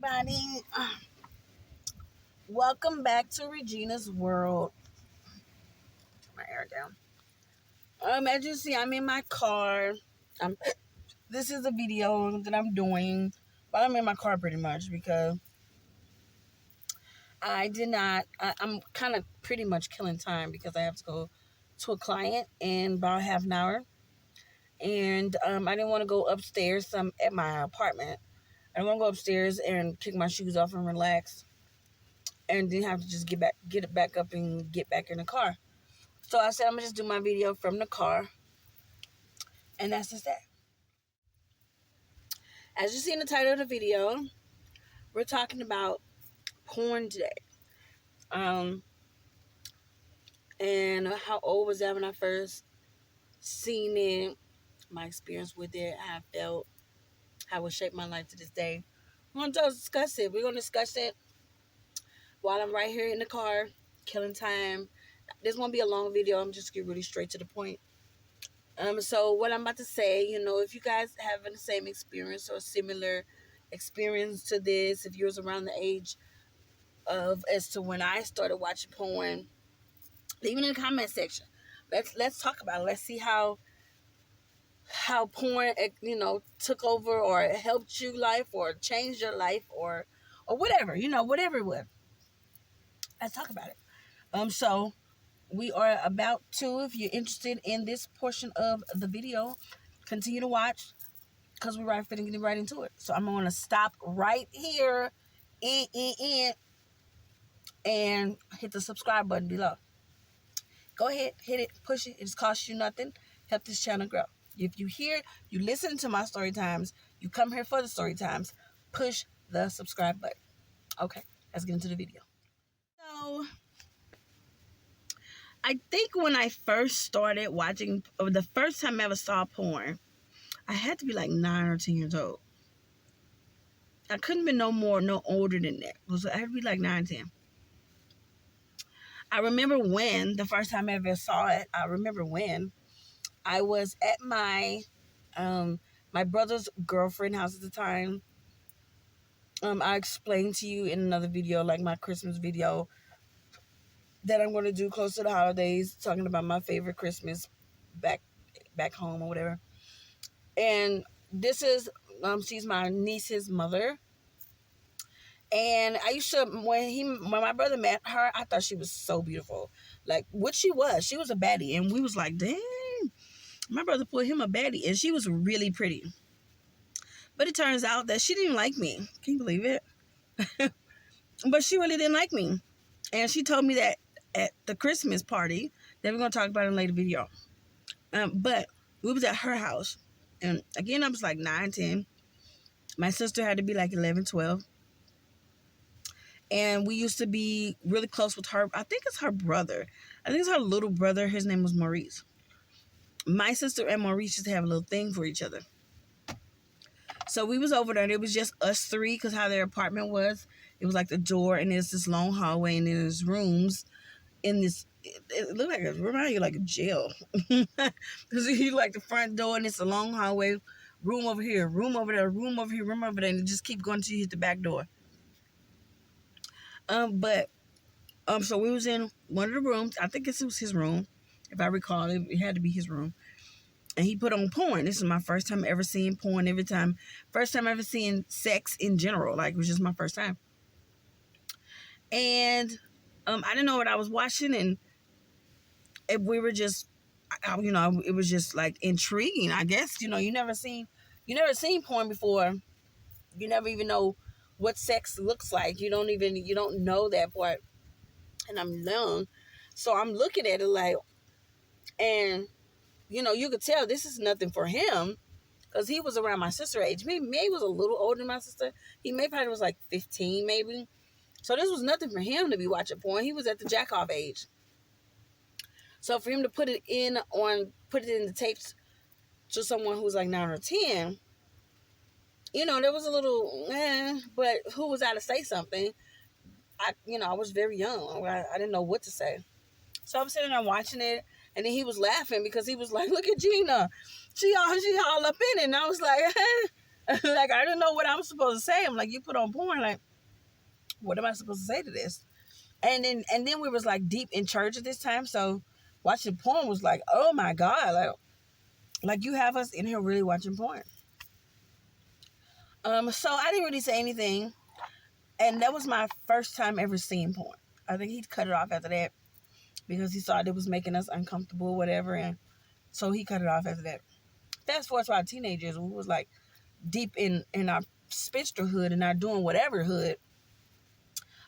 Everybody, welcome back to Regina's World. Turn my air down. As you see, I'm in my car. This is a video that I'm doing, but I'm in my car pretty much because I did not. I'm kind of pretty much killing time because I have to go to a client in about half an hour, and I didn't want to go upstairs. I'm at my apartment. I want to go upstairs and kick my shoes off and relax, and then have to just get it back up and get back in the car. So I said I'm gonna just do my video from the car, and that's just that. As you see in the title of the video, we're talking about porn today. And how old was I when I first seen it, my experience with it, how I felt, how it shaped my life to this day. We're gonna discuss it. We're gonna discuss it while I'm right here in the car, killing time. This won't be a long video. I'm just getting really straight to the point. So what I'm about to say, if you guys having the same experience or similar experience to this, if you was around the age of as to when I started watching porn, leave it in the comment section. Let's talk about it. Let's see how porn took over or helped you life or changed your life or whatever, whatever it was. Let's talk about it. So we are about to, if you're interested in this portion of the video, continue to watch because we're getting right into it. So I'm going to stop right here and hit the subscribe button below. Go ahead, hit it, push it. It just costs you nothing. Help this channel grow. If you listen to my story times, you come here for the story times, push the subscribe button. Okay, let's get into the video. So I think when I first started watching, or the first time I ever saw porn, I had to be like 9 or 10 years old. I couldn't be no older than that. I had to be like 9, 10. I remember when the first time I ever saw it. I remember when I was at my brother's girlfriend house at the time. I explained to you in another video, like my Christmas video, that I'm going to do close to the holidays, talking about my favorite Christmas back home or whatever. And this is, she's my niece's mother. And I used to, when my brother met her, I thought she was so beautiful. Like, what she was a baddie. And we was like, dang, my brother put him a baddie. And she was really pretty. But it turns out that she didn't like me. Can you believe it? But she really didn't like me. And she told me that at the Christmas party that we're going to talk about in a later video. But we was at her house. And again, I was like 9, 10. My sister had to be like 11, 12. And we used to be really close with her. I think it's her brother. I think it's her little brother. His name was Maurice. My sister and Maurice used to have a little thing for each other. So we was over there, and it was just us three, because how their apartment was. It was like the door, and there's this long hallway, and then there's rooms in this. It looked like, it reminded you like a jail. Because you like the front door, and it's a long hallway, room over here, room over there, room over here, room over there, and it just keep going until you hit the back door. So we was in one of the rooms. I think it was his room. If I recall, it had to be his room. And he put on porn. This is my first time ever seeing porn. First time ever seeing sex in general. Like, it was just my first time. And I didn't know what I was watching. And we were just, it was just like intriguing, I guess. You never seen porn before. You never even know what sex looks like. You don't know that part. And I'm young. So I'm looking at it like, and you could tell this is nothing for him because he was around my sister age. Maybe he was a little older than my sister. He probably was like 15 maybe. So this was nothing for him to be watching porn. He was at the jack off age. So for him to put it in the tapes to someone who was like 9 or 10, there was a little, but who was I to say something? I was very young. I didn't know what to say. So I'm sitting there watching it. And then he was laughing because he was like, look at Gina. She all up in it. And I was like, Like, I didn't know what I'm supposed to say. I'm like, you put on porn, like, what am I supposed to say to this? And then we was like deep in church at this time, so watching porn was like, oh my God, like you have us in here really watching porn. So I didn't really say anything, and that was my first time ever seeing porn. I think he cut it off after that because he thought it was making us uncomfortable, whatever, and so he cut it off after that. Fast forward to our teenagers, we was like deep in our spinsterhood and our doing whatever hood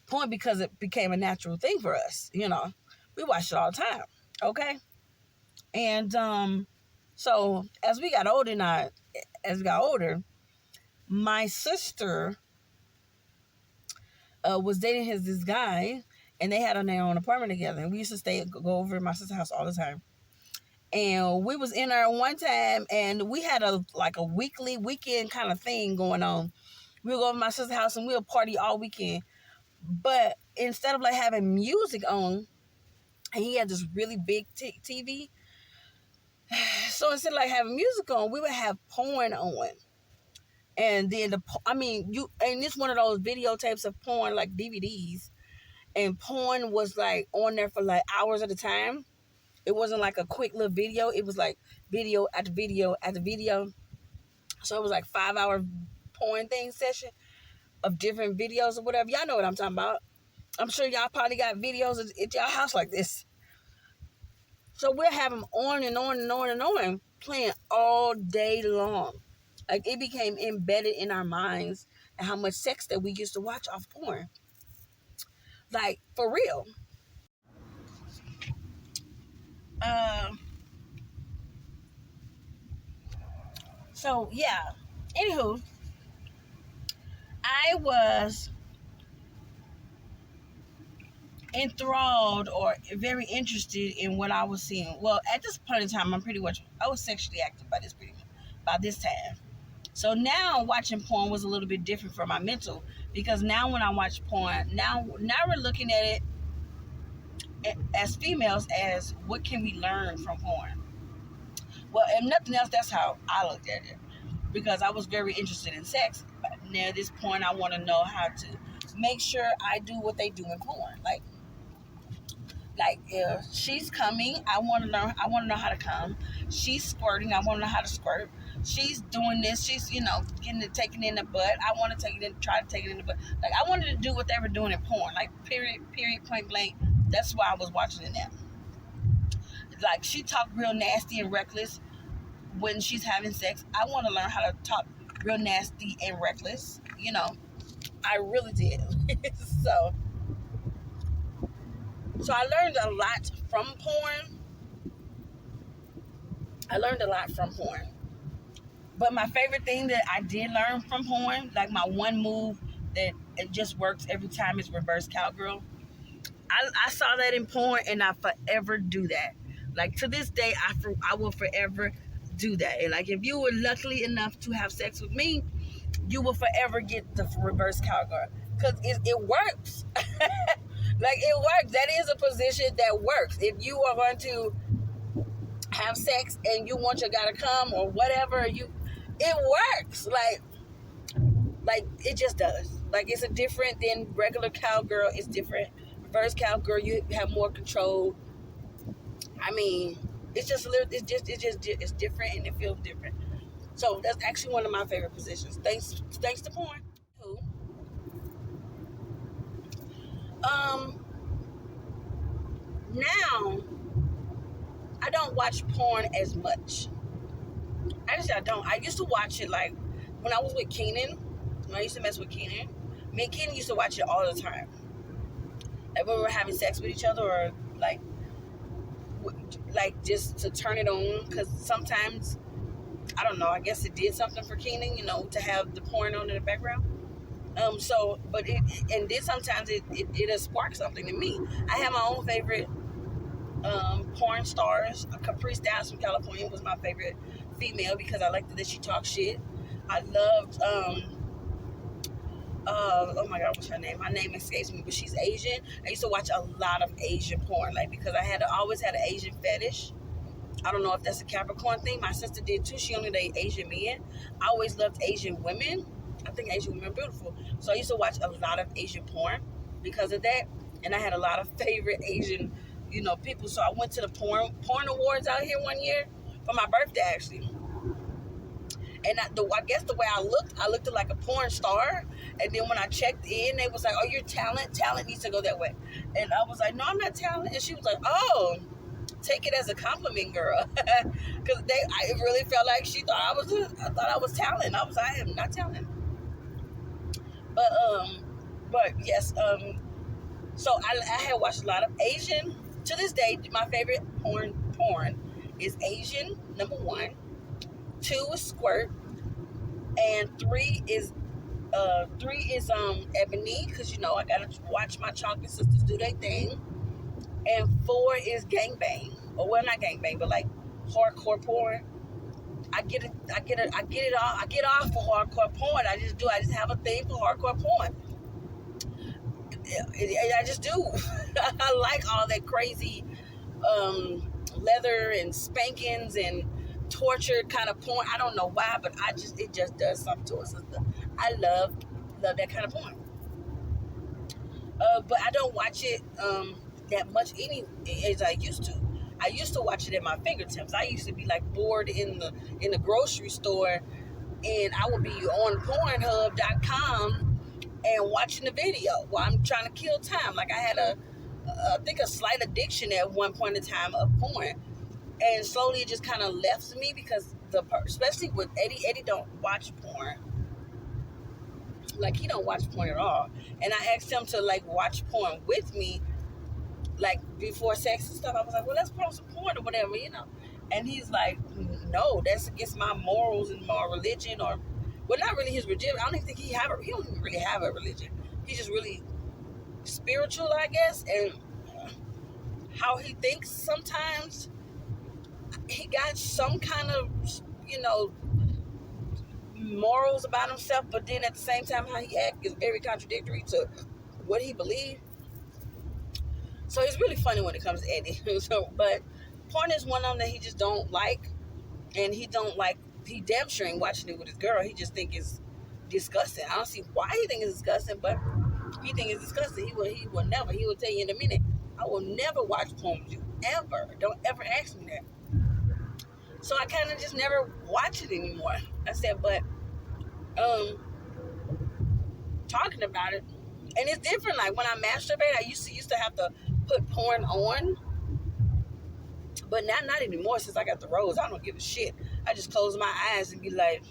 porn, because it became a natural thing for us. We watched it all the time. Okay, and so as we got older, my sister was dating this guy, and they had their own apartment together. And we used to go over at my sister's house all the time. And we was in there one time, and we had a weekend kind of thing going on. We would go over to my sister's house, and we would party all weekend. But instead of like having music on, and he had this really big TV, so instead of like having music on, we would have porn on. And then and it's one of those videotapes of porn, like DVDs, and porn was like on there for like hours at a time. It wasn't like a quick little video. It was like video after video after video. So it was like 5-hour porn session of different videos or whatever. Y'all know what I'm talking about. I'm sure y'all probably got videos at y'all house like this. So we'll have them on and on and on and on, playing all day long. Like, it became embedded in our minds, and how much sex that we used to watch off porn. Like, for real. So, yeah. Anywho, I was enthralled or very interested in what I was seeing. Well, at this point in time, I was sexually active by this time. So now watching porn was a little bit different for my mental, because now when I watch porn, now we're looking at it as females as what can we learn from porn. Well, if nothing else, that's how I looked at it, because I was very interested in sex. But now at this point, I want to know how to make sure I do what they do in porn. Like if she's coming, I want to learn. I want to know how to come. She's squirting. I want to know how to squirt. She's doing this. She's taking it in the butt. I want to try to take it in the butt. Like, I wanted to do what they were doing in porn. Like, period, point blank. That's why I was watching it now. Like, she talked real nasty and reckless when she's having sex. I want to learn how to talk real nasty and reckless. I really did. So I learned a lot from porn. But my favorite thing that I did learn from porn, like my one move that it just works every time, is reverse cowgirl. I saw that in porn, and I forever do that. Like, to this day, I will forever do that. And like, if you were lucky enough to have sex with me, you will forever get the reverse cowgirl, because it works. Like, it works. That is a position that works. If you are going to have sex and you want your guy to come or whatever, it works. Like it just does. Like, it's a different than regular cowgirl. It's different. Reverse cowgirl, you have more control. I mean, it's just a little. It's different, and it feels different. So that's actually one of my favorite positions. Thanks to porn. Now I don't watch porn as much. Actually, I don't. I used to watch it, like, when I was with Keenan. When I used to mess with Keenan, me and Keenan used to watch it all the time. Like, when we were having sex with each other, or like just to turn it on, because sometimes, I don't know, I guess it did something for Keenan, to have the porn on in the background. But then sometimes it'll spark something in me. I have my own favorite porn stars. Capri Styles from California was my favorite female, because I liked that she talked shit. I loved oh my God, what's her name? Her name escapes me, but she's Asian. I used to watch a lot of Asian porn, like, because I always had an Asian fetish. I don't know if that's a Capricorn thing. My sister did too. She only dated Asian men. I always loved Asian women. I think Asian women are beautiful. So I used to watch a lot of Asian porn because of that. And I had a lot of favorite Asian, people. So I went to the porn awards out here one year for my birthday actually. And I guess the way I looked like a porn star. And then when I checked in, they was like, "Oh, you're talent. Talent needs to go that way." And I was like, "No, I'm not talent." And she was like, "Oh, take it as a compliment, girl." Because I really felt like she thought I thought I was talent. I am not talent. But yes, so I had watched a lot of Asian. To this day, my favorite porn is Asian. Number one, two is squirt, and three is ebony, because I gotta watch my chocolate sisters do their thing, and four is gangbang, or well, not gangbang, but like hardcore porn. I get off for hardcore porn. I just have a thing for hardcore porn. I just do. I like all that crazy leather and spankings and torture kind of porn. I don't know why, but it just does something to us. I love that kind of porn. But I don't watch it that much as I used to. I used to watch it at my fingertips. I used to be like bored in the grocery store, and I would be on Pornhub.com and watching the video while I'm trying to kill time. Like I had I think a slight addiction at one point in time of porn, and slowly it just kind of left me because especially with Eddie don't watch porn. Like he don't watch porn at all, and I asked him to like watch porn with me, like before sex and stuff. I was like, well, let's put on some porn or whatever. And he's like, no, that's against my morals and my religion, or well, not really his religion. I don't even think he don't even really have a religion. He's just really spiritual, I guess, and how he thinks sometimes he got some kind of morals about himself, but then at the same time how he acts is very contradictory to what he believes. So it's really funny when it comes to Eddie. But porn is one of them that he just don't like, and he damn sure ain't watching it with his girl. He just think it's disgusting. I don't see why he think it's disgusting, but he think it's disgusting. He will never. He will tell you in a minute, I will never watch porn with you ever. Don't ever ask me that. So I kind of just never watch it anymore. I said, but talking about it, and it's different. Like when I masturbate, I used to have to put porn on, but now not anymore. Since I got the rose, I don't give a shit. I just close my eyes and be like,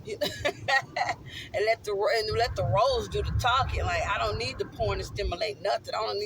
and let the rose do the talking. Like I don't need the porn to stimulate nothing. I don't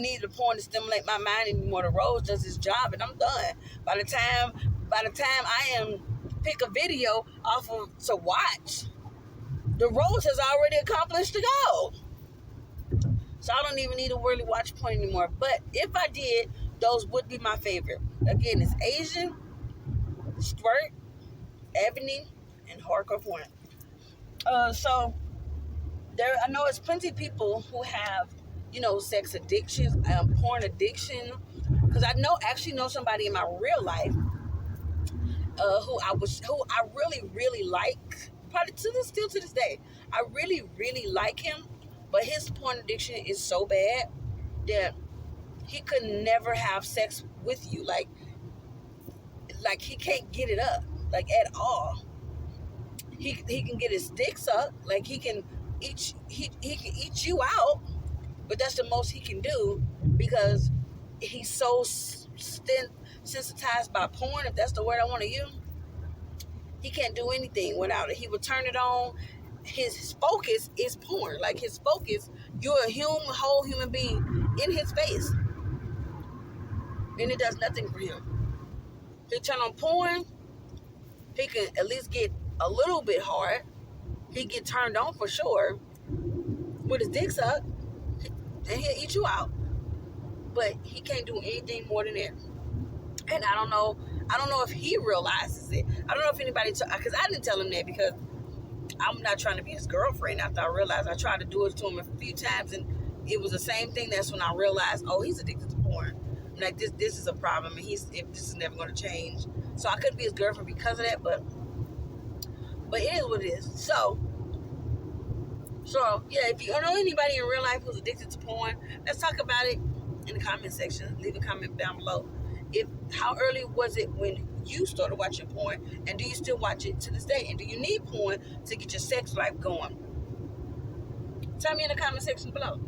need the porn to stimulate my mind anymore. The rose does its job, and I'm done. By the time I pick a video off of to watch, the rose has already accomplished the goal. So I don't even need to really watch porn anymore. But if I did, those would be my favorite. Again, it's Asian, squirt, ebony, and hardcore porn. So I know it's plenty of people who have, sex addictions, porn addiction. Because I actually know somebody in my real life who I really, really like. Probably still to this day, I really, really like him. But his porn addiction is so bad that he could never have sex with you. Like he can't get it up, like at all. He can get his dick sucked, like he can eat you out, but that's the most he can do because he's so sensitized by porn, if that's the word I want to use. He can't do anything without it. He would turn it on. His focus is porn. Like his focus, you're a whole human being in his face, and it does nothing for him. He turn on porn, he can at least get a little bit hard. He get turned on for sure with his dick sucked, and he'll eat you out. But he can't do anything more than that. And I don't know if he realizes it. I don't know if anybody, because I didn't tell him that because I'm not trying to be his girlfriend. After I realized, I tried to do it to him a few times, and it was the same thing. That's when I realized, oh, he's addicted to porn. like this is a problem, and if this is never going to change. So I couldn't be his girlfriend because of that, but it is what it is. So yeah, if you know anybody in real life who's addicted to porn, let's talk about it in the comment section. Leave a comment down below. If how early was it when you started watching porn, and do you still watch it to this day? And do you need porn to get your sex life going? Tell me in the comment section below.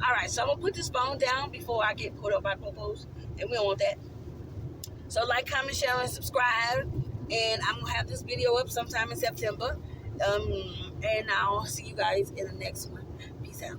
All right, so I'm gonna put this phone down before I get put up by popos, and we don't want that. So like, comment, share, and subscribe. And I'm gonna have this video up sometime in September. And I'll see you guys in the next one. Peace out.